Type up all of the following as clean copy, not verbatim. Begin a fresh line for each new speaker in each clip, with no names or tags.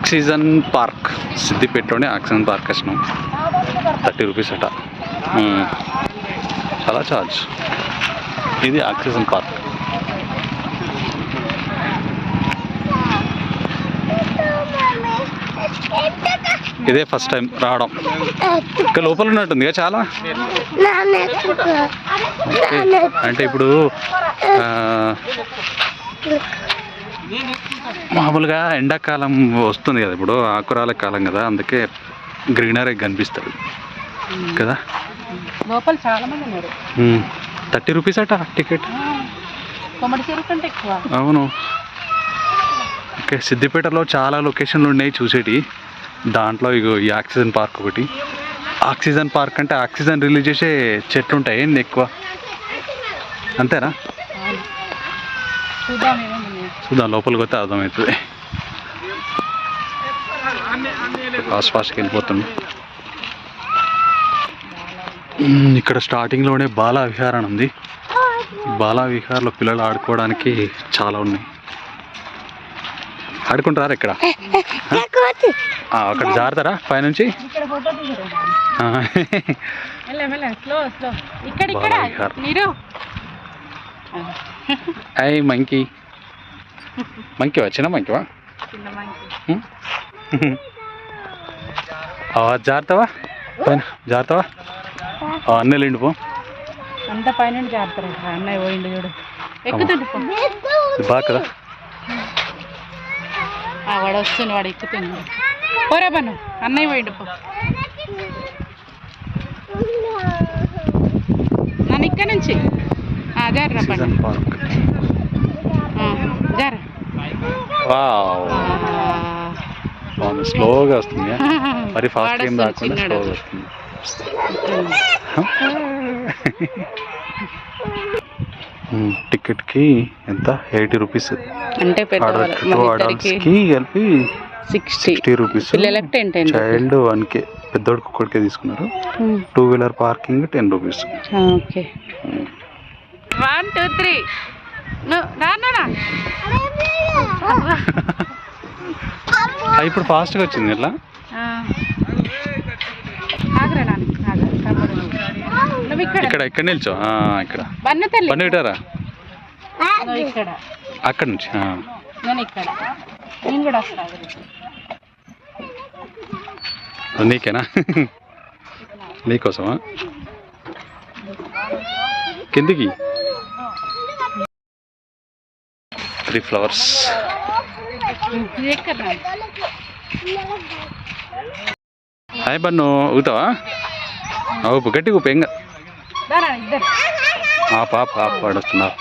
Oxygen park, సిద్దిపేటలోనే oxygen park వచ్చినాం. 30 rupees అట, చాలా ఛార్జ్. ఇది ఆక్సిజన్ పార్క్. ఇదే ఫస్ట్ టైం రావడం. ఇంకా లోపల ఉన్నట్టుంది చాలా. అంటే ఇప్పుడు మామూలుగా ఎండాకాలం వస్తుంది కదా, ఇప్పుడు ఆకురాల కాలం కదా, అందుకే గ్రీనరీ కనిపిస్తుంది కదా.
లోపల చాలా మంది ఉన్నారు.
30 రూపీస్ అట టికెట్. అవును. ఓకే, సిద్దిపేటలో చాలా లొకేషన్లు ఉన్నాయి చూసేటి. దాంట్లో ఇగో ఈ ఆక్సిజన్ పార్క్ ఒకటి. ఆక్సిజన్ పార్క్ అంటే ఆక్సిజన్ రిలీజ్ చేసే చెట్లు ఉంటాయి ఏంటి ఎక్కువ, అంతేనా? చూద్దాం, లోపలికి వస్తే అర్థమవుతుంది. ఫాస్ట్కి వెళ్ళిపోతుంది. ఇక్కడ స్టార్టింగ్లోనే బాలా విహార్ అని ఉంది. బాలా విహార్లో పిల్లలు ఆడుకోవడానికి చాలా ఉన్నాయి. ఆడుకుంటారా ఇక్కడ? అక్కడ జారుతారా పైనుంచి? అయ్యి మంకీ చిన్న మంకీవా? జారుతావా పైన? జారుతావా? అన్నయ్య లేండి పో.
అంత పైన జారుతారు. అన్నయ్య పోయిండు చూడు, ఎక్కుతుంది
బాగా కదా.
వాడు వస్తుంది, వాడు ఎక్కుతుంది. పోరా పను, అన్నయ్య పోయిండు పో. నన్ను ఇక్కడ నుంచి జారా జారా.
స్లోగా వస్తుంది, మరి ఫాస్ట్ ఏం రాకుండా స్లోగా వస్తుంది. టికెట్కి ఎంత? 80 రూపీస్.
అంటే
కలిపి 60 రూపీస్. చైల్డ్ 1K, పెద్దోడికి ఒక్కడికే తీసుకున్నారు. 2 వీలర్ పార్కింగ్ 10 రూపీస్.
ఓకే, 1 2 3
ఇప్పుడు ఫాస్ట్గా వచ్చింది ఎట్లా? ఇక్కడ నిల్చో. ఇక్కడ బండి పెట్టారా? అక్కడ నుంచి నీకేనా? నీకోసమా? కిందికి 3 ఫ్లవర్స్. Hi bun, ఊతావా? ఊపు, గట్టి ఊపు. ఎంగ పాప పడుతున్నారు.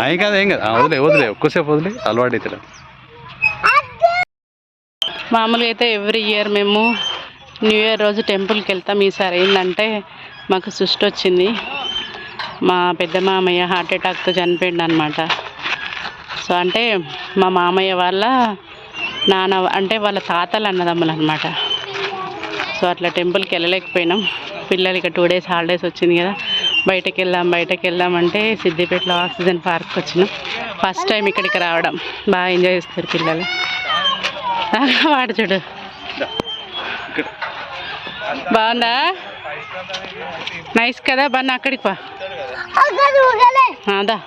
ఏం కాదు వదిలే ఒక్కసేపు వదిలే, అలవాటు అవుతుంది.
మామూలుగా అయితే ఎవ్రీ ఇయర్ మేము న్యూ ఇయర్ రోజు టెంపుల్కి వెళ్తాం. ఈసారి ఏంటంటే మాకు సుష్టి వచ్చింది. మా పెద్ద మామయ్య హార్ట్ అటాక్తో చనిపోయిండు అనమాట. సో అంటే మా మామయ్య వాళ్ళ నాన్న అంటే వాళ్ళ తాతలు అన్నదమ్ములు అనమాట. సో అట్లా టెంపుల్కి వెళ్ళలేకపోయినాం. పిల్లలు ఇక 2 డేస్ హాలిడేస్ వచ్చింది కదా, బయటకు వెళ్దాం అంటే సిద్దిపేటలో ఆక్సిజన్ పార్క్ వచ్చినాం. ఫస్ట్ టైం ఇక్కడికి రావడం. బాగా ఎంజాయ్ చేస్తారు పిల్లలు. వాడు చూడు, బాగుందా? నైస్ కదా బన్న. అక్కడికి పా, అదా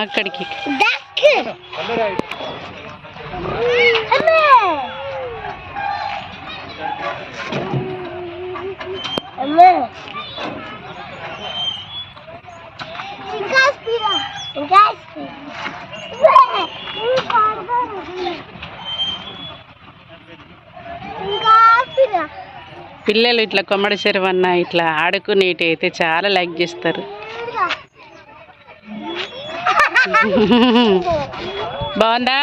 అక్కడికి. పిల్లలు ఇట్లా కొమ్మడి చెరువు అన్న ఇట్లా ఆడుకునేటి అయితే చాలా లైక్ చేస్తారు. బాగుందా?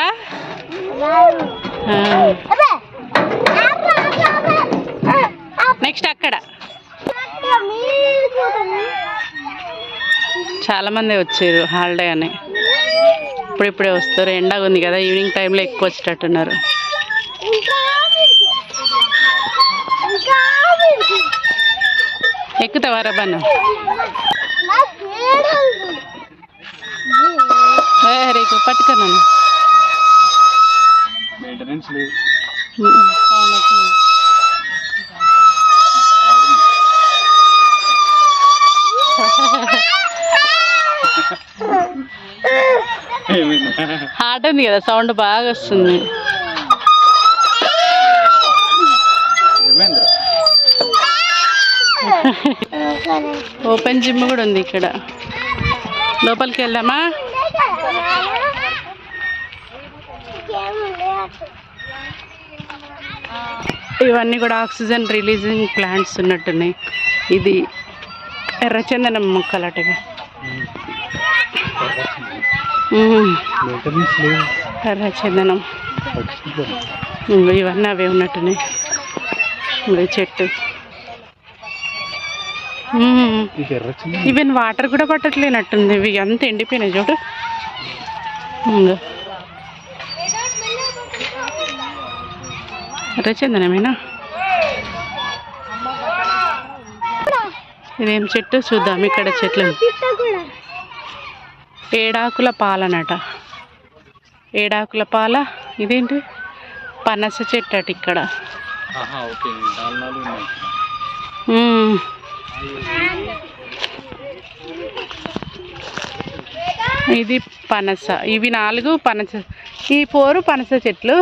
నెక్స్ట్ అక్కడ చాలామంది వచ్చారు హాలిడే అని. ఇప్పుడే వస్తారు. ఎండగా ఉంది కదా, ఈవినింగ్ టైంలో ఎక్కువ వచ్చేటట్టున్నారు. ఎక్కుతావా రబ్బన్న? రేకు పట్టుకున్నాను.
మెయింటెనెన్స్ లేదు.
హార్ట్ ఉంది కదా, సౌండ్ బాగా వస్తుంది. ఓపెన్ జిమ్ కూడా ఉంది ఇక్కడ. లోపలికి వెళ్దామా? ఇవన్నీ కూడా ఆక్సిజన్ రిలీజింగ్ ప్లాంట్స్ ఉన్నట్టున్నాయి. ఇది ఎర్రచందనం మొక్కలటగా. ఎర్రచందనం ఇవన్నీ అవే ఉన్నట్టున్నాయి. చెట్టు ఈవెన్ వాటర్ కూడా పట్టట్లేనట్టుంది. ఇవి అంత ఎండిపోయినాయి చూడు. ఎర్రచందనమేనా? ఇదేం చెట్టు చూద్దాం. ఇక్కడ చెట్లు ఏడాకుల పాలనట. ఏడాకుల పాల. ఇదేంటి? పనస చెట్టు అటు ఇక్కడ. ఇది పనస. ఇవి 4 పనస. ఈ 4 పనస చెట్లు.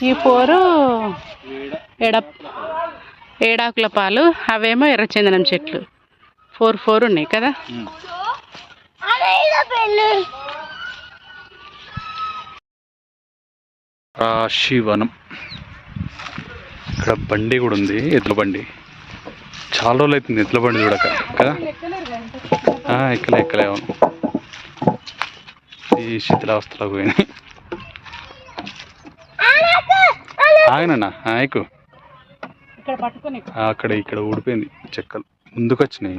ఈ 4 ఏడాకుల పాలు. అవేమో ఎర్రచందనం చెట్లు. 4 ఉన్నాయి కదా.
రాశివనం. ఇక్కడ బండి కూడా ఉంది, ఎద్దుల బండి. చాలా రోజులు అవుతుంది ఎద్దుల బండి చూడక కదా. ఎక్కలే అవును. ఈ శిథిలావస్థలకు పోయినాయి. ఆగనన్నా ఎక్కు. ఇక్కడ ఊడిపోయింది చెక్కలు. ముందుకు వచ్చినాయి.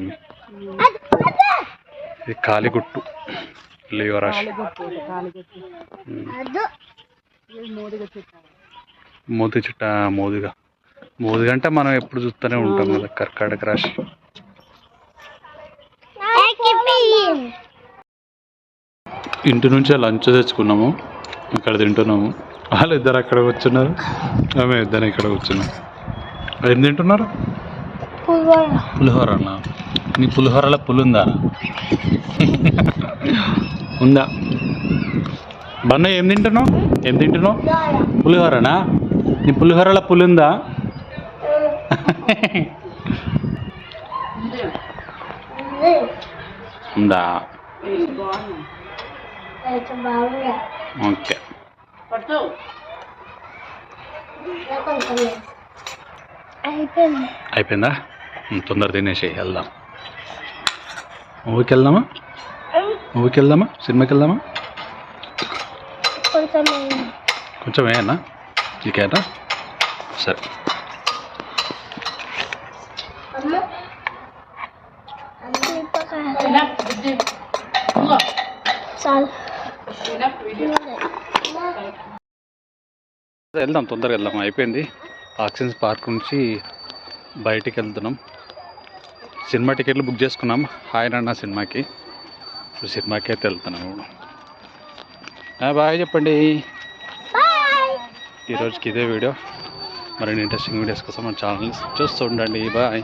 ఇది కాలిగుట్టు. లివరాశి. మోది చుట్ట. మోదిగా అంటే మనం ఎప్పుడు చూస్తూనే ఉంటాం కదా. కర్కాటక రాశి. ఇంటి నుంచే లంచ్ తెచ్చుకున్నాము. ఇక్కడ తింటున్నాము. వాళ్ళు ఇద్దరు అక్కడ కూర్చున్నారు, మేము ఇద్దరు ఇక్కడ కూర్చున్నాం. ఏం తింటున్నారు? పులిహోర అన్న. నీ పులిహోరలో పులుందా? ఉందా? బన్న ఏం తింటున్నావు? పులిహోరనా? నీ పులిహోరలో పులుందా? ఉందా? ఓకే. అయిపోయిందా? తొందర తినేసి వెళ్దాం. మూవీకి వెళ్దామా? సినిమాకి వెళ్దామా? కొంచెం ఏనా నీకేనా? సరే. వెళ్దాం, తొందరగా వెళ్దాం. అయిపోయింది. ఆక్సిజన్ పార్క్ నుంచి బయటికి వెళ్తున్నాం. సినిమా టికెట్లు బుక్ చేసుకున్నాం. హాయ్ నాన్న సినిమాకి. ఇప్పుడు సినిమాకి అయితే వెళ్తున్నాము. బాయ్ చెప్పండి. ఈరోజుకి ఇదే వీడియో. మరిన్ని ఇంట్రెస్టింగ్ వీడియోస్ కోసం మన ఛానల్ని చూస్తూ ఉండండి. బాయ్.